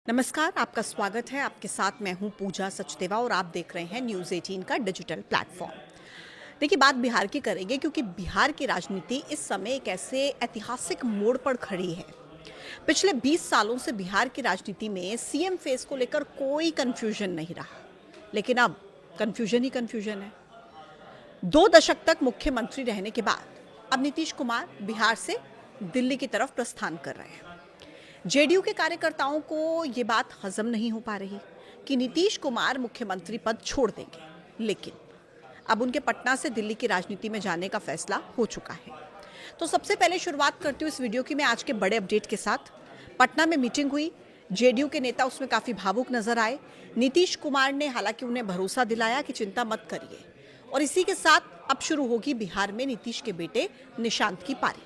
नमस्कार, आपका स्वागत है। आपके साथ मैं हूं पूजा सचदेवा और आप देख रहे हैं न्यूज़ 18 का डिजिटल प्लेटफॉर्म। देखिए, बात बिहार की करेंगे क्योंकि बिहार की राजनीति इस समय एक ऐसे ऐतिहासिक मोड़ पर खड़ी है। पिछले 20 सालों से बिहार की राजनीति में सीएम फेस को लेकर कोई कंफ्यूजन नहीं रहा, लेकिन अब कंफ्यूजन ही कंफ्यूजन है। 2 दशक तक मुख्यमंत्री रहने के बाद अब नीतीश कुमार बिहार से दिल्ली की तरफ प्रस्थान कर रहे हैं। जेडीयू के कार्यकर्ताओं को ये बात हजम नहीं हो पा रही कि नीतीश कुमार मुख्यमंत्री पद छोड़ देंगे, लेकिन अब उनके पटना से दिल्ली की राजनीति में जाने का फैसला हो चुका है। तो सबसे पहले शुरुआत करती हूँ इस वीडियो की मैं आज के बड़े अपडेट के साथ। पटना में मीटिंग हुई, जेडीयू के नेता उसमें काफी भावुक नजर आए। नीतीश कुमार ने हालांकि उन्हें भरोसा दिलाया कि चिंता मत करिए, और इसी के साथ अब शुरू होगी बिहार में नीतीश के बेटे निशांत की पारी।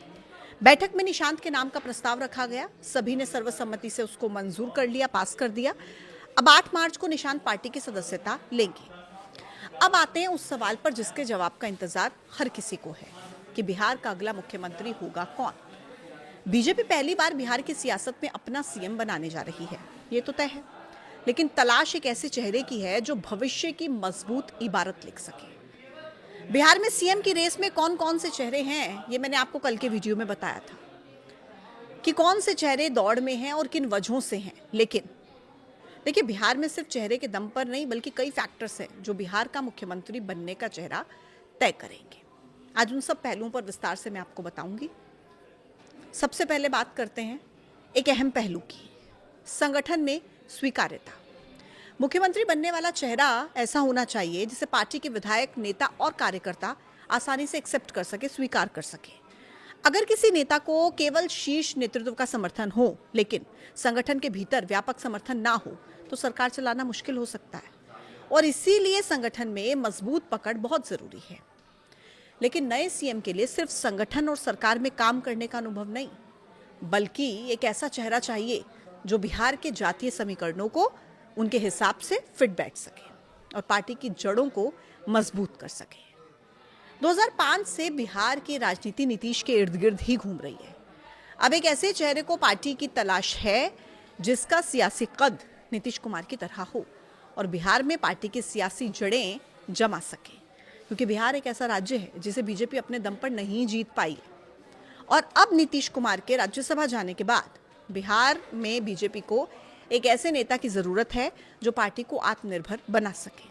बैठक में निशांत के नाम का प्रस्ताव रखा गया, सभी ने सर्वसम्मति से उसको मंजूर कर लिया, पास कर दिया। अब 8 मार्च को निशांत पार्टी की सदस्यता लेंगे। अब आते हैं उस सवाल पर जिसके जवाब का इंतजार हर किसी को है कि बिहार का अगला मुख्यमंत्री होगा कौन। बीजेपी पहली बार बिहार की सियासत में अपना सीएम बनाने जा रही है, ये तो तय है, लेकिन तलाश एक ऐसे चेहरे की है जो भविष्य की मजबूत इबारत लिख सके। बिहार में सीएम की रेस में कौन कौन से चेहरे हैं, ये मैंने आपको कल के वीडियो में बताया था कि कौन से चेहरे दौड़ में हैं और किन वजहों से हैं। लेकिन देखिए, बिहार में सिर्फ चेहरे के दम पर नहीं बल्कि कई फैक्टर्स हैं जो बिहार का मुख्यमंत्री बनने का चेहरा तय करेंगे। आज उन सब पहलुओं पर विस्तार से मैं आपको बताऊंगी। सबसे पहले बात करते हैं एक अहम पहलू की, संगठन में स्वीकार्यता। मुख्यमंत्री बनने वाला चेहरा ऐसा होना चाहिए जिसे पार्टी के विधायक, नेता और कार्यकर्ता आसानी से एक्सेप्ट कर सके, स्वीकार कर सके। अगर किसी नेता को केवल शीर्ष नेतृत्व का समर्थन हो लेकिन संगठन के भीतर व्यापक समर्थन ना हो तो सरकार चलाना मुश्किल हो सकता है, और इसीलिए संगठन में मजबूत पकड़ बहुत जरूरी है। लेकिन नए सीएम के लिए सिर्फ संगठन और सरकार में काम करने का अनुभव नहीं, बल्कि एक ऐसा चेहरा चाहिए जो बिहार के जातीय समीकरणों को उनके हिसाब से फिट बैठ सके और पार्टी की जड़ों को मजबूत कर सके। 2005 से बिहार की राजनीति नीतीश के इर्द गिर्द ही घूम रही है। अब एक ऐसे चेहरे को पार्टी की तलाश है जिसका सियासी कद नीतीश कुमार की तरह हो और बिहार में पार्टी की सियासी जड़ें जमा सके, क्योंकि बिहार एक ऐसा राज्य है जिसे बीजेपी अपने दम पर नहीं जीत पाई। और अब नीतीश कुमार के राज्यसभा जाने के बाद बिहार में बीजेपी को एक ऐसे नेता की जरूरत है जो पार्टी को आत्मनिर्भर बना सके।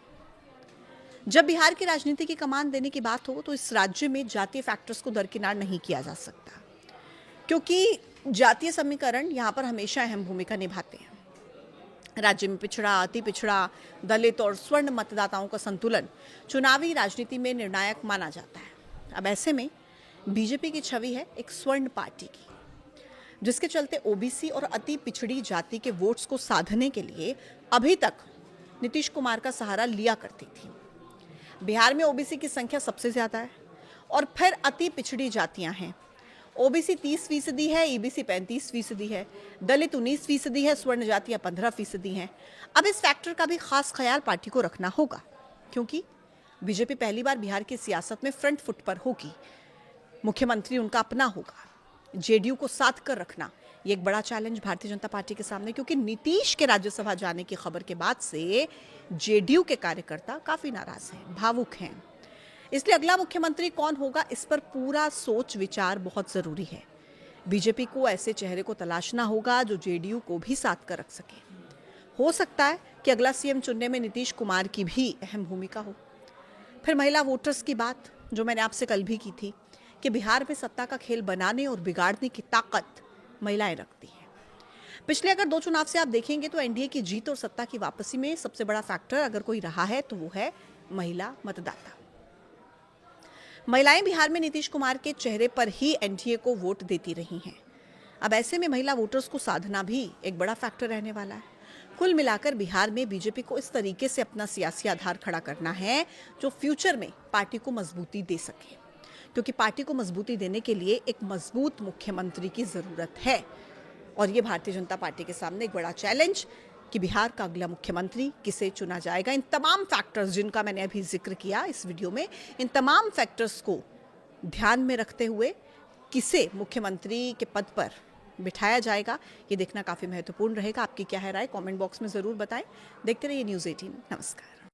जब बिहार की राजनीति की कमान देने की बात हो तो इस राज्य में जातीय फैक्टर्स को दरकिनार नहीं किया जा सकता, क्योंकि जातीय समीकरण यहां पर हमेशा अहम भूमिका निभाते हैं। राज्य में पिछड़ा, अति पिछड़ा, दलित और स्वर्ण मतदाताओं का संतुलन चुनावी राजनीति में निर्णायक माना जाता है। अब ऐसे में बीजेपी की छवि है एक स्वर्ण पार्टी की, जिसके चलते ओबीसी और अति पिछड़ी जाति के वोट्स को साधने के लिए अभी तक नीतीश कुमार का सहारा लिया करती थी। बिहार में ओबीसी की संख्या सबसे ज्यादा है और फिर अति पिछड़ी जातियां हैं। ओबीसी 30% है, ईबीसी 35% है, दलित 19% है, स्वर्ण जातियां 15% हैं। अब इस फैक्टर का भी खास ख्याल पार्टी को रखना होगा, क्योंकि बीजेपी पहली बार बिहार की सियासत में फ्रंट फुट पर होगी। मुख्यमंत्री उनका अपना होगा। जेडीयू को साथ कर रखना ये एक बड़ा चैलेंज भारतीय जनता पार्टी के सामने, क्योंकि नीतीश के राज्यसभा जाने की खबर के बाद से जेडीयू के कार्यकर्ता काफी नाराज हैं, भावुक हैं। इसलिए अगला मुख्यमंत्री कौन होगा इस पर पूरा सोच विचार बहुत जरूरी है। बीजेपी को ऐसे चेहरे को तलाशना होगा जो जेडीयू को भी साथ कर रख सके। हो सकता है कि अगला सीएम चुनने में नीतीश कुमार की भी अहम भूमिका हो। फिर महिला वोटर्स की बात, जो मैंने आपसे कल भी की थी कि बिहार में सत्ता का खेल बनाने और बिगाड़ने की ताकत महिलाएं रखती हैं। पिछले अगर 2 चुनाव से आप देखेंगे तो एनडीए की जीत और सत्ता की वापसी में सबसे बड़ा फैक्टर अगर कोई रहा है तो वो है महिला मतदाता। महिलाएं बिहार में नीतीश कुमार के चेहरे पर ही एनडीए को वोट देती रही हैं। अब ऐसे में महिला वोटर्स को साधना भी एक बड़ा फैक्टर रहने वाला है। कुल मिलाकर बिहार में बीजेपी को इस तरीके से अपना सियासी आधार खड़ा करना है जो फ्यूचर में पार्टी को मजबूती दे सके, क्योंकि पार्टी को मजबूती देने के लिए एक मजबूत मुख्यमंत्री की जरूरत है। और ये भारतीय जनता पार्टी के सामने एक बड़ा चैलेंज कि बिहार का अगला मुख्यमंत्री किसे चुना जाएगा। इन तमाम फैक्टर्स जिनका मैंने अभी जिक्र किया इस वीडियो में, इन तमाम फैक्टर्स को ध्यान में रखते हुए किसे मुख्यमंत्री के पद पर बिठाया जाएगा, ये देखना काफ़ी महत्वपूर्ण रहेगा। आपकी क्या है राय, कमेंट बॉक्स में ज़रूर बताएं। देखते रहिए न्यूज़ 18। नमस्कार।